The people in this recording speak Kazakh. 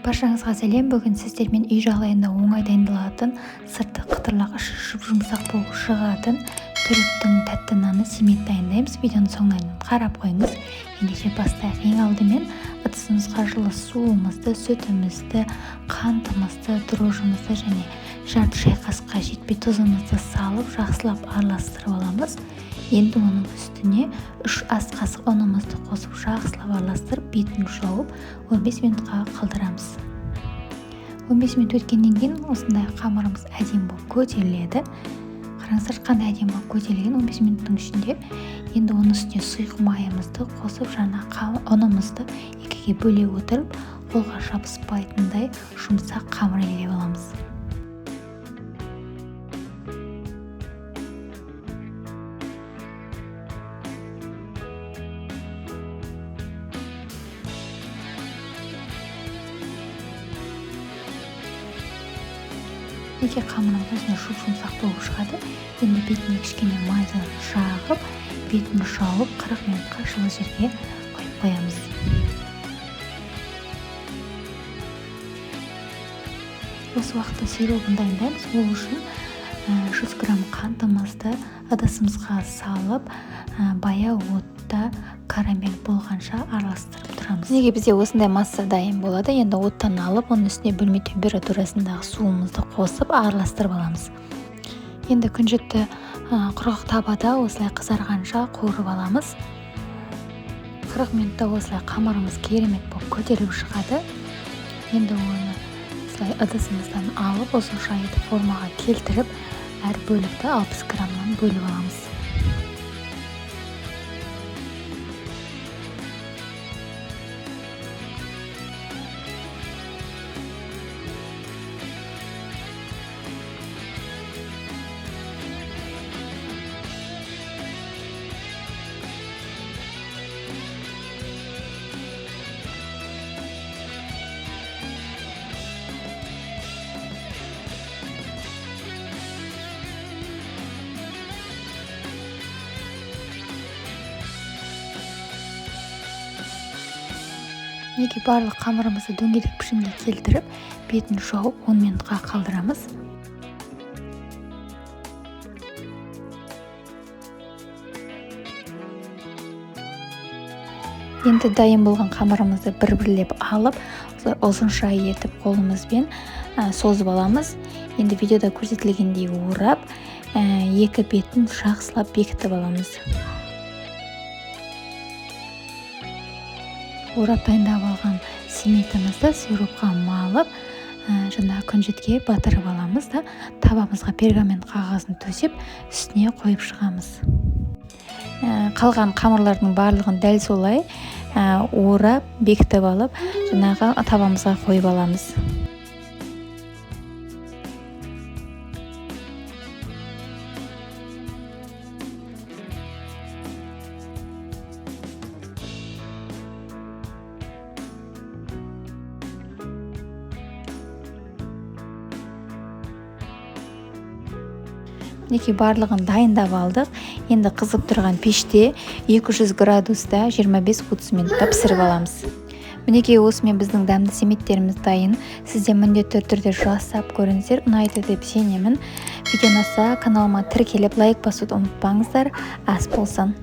Баршаңызға сәлем. Бүгін сіздермен үй жағдайында оңай дайындалатын, сырты қытырлақ, іші жұмсақ болып шығатын түріктің тәтті наны семет дайындаймыз. Видеоны соңына дейін қарап қойыңыз. Ендеше бастайық. Ең алдымен ыдысымызға жылы суымызды, сүтімізді, қантымызды, дрожжымызды және жарты шай қасыққа жетпей тұзымызды салып, жақсылап араластырып аламыз. Енді оның үстіне 3 ас қасық ұнымызды қосып, жақсылап араластырып, бетін жауып 15 минутқа қалдырамыз. 15 минут өткеннен кейін осындай қамырымыз әдемі болып көтеріледі. Қараңыздар, қандай әдемі болып көтерілген. 15 минуттың ішінде енді оның үстіне сұйық майымызды қосып, жаңа ұнымызды екіге бөле отырып, қолға жабыспайтындай жұмсақ қамыр елеп аламыз. Неге қамырның өзіне жұмсақ болып шығады. Енді бетіне кішкене майды жағып, бетін жауып 40 минутқа жылы жерге қойып қоямыз. Осы уақытта сиропын дайындаймыз. Ол үшін 100 грамм қантымызды ыдысымызға салып, баяу отта карамель болғанша араластырып тұрамыз. Неге бізде осындай масса дайын болады. Енді оттан алып, оның үстіне бөлме температурасындағы суымызды қосып араластырып аламыз. Енді күнжетті құрғақ табада осылай қызарғанша қуырып аламыз. 40 минутта осылай қамырымыз керемет болып көтеріліп шығады. Енді оны осылай ыдысымыздан алып, осылайша етіп формаға келтіріп, әр бөлікті 60 граммнан бөліп аламыз. Неге барлық қамырымызды дөңгелек пішімге келтіріп, бетін жауып 10 минутқа қалдырамыз. Енді дайын болған қамырымызды бір-бірлеп алып, ұзынша етіп қолымызбен созып аламыз. Енді видеода көрсетілгендей орап, екі бетін жақсылап бекітіп аламыз. Орап дайындап алған семетімізді сиропқа малып, жаңа күнжетке батырып аламыз да, табамызға пергамент қағазын төсеп, үстіне қойып шығамыз. Қалған қамырлардың барлығын дәл солай орап, бекітіп алып, жаңағы табамызға қойып аламыз. Неге барлығын дайындап алдық. Енді қызып тұрған пеште 200 градуста 25-30 минутта пісіріп аламыз. Мінекей осымен біздің дәмді семеттеріміз дайын. Сізде міндетті түрде жасап көріңіздер, ұнайды деп сенемін. Видео ұнаса каналыма тіркеліп лайк басуды ұмытпаңыздар. Ас болсын.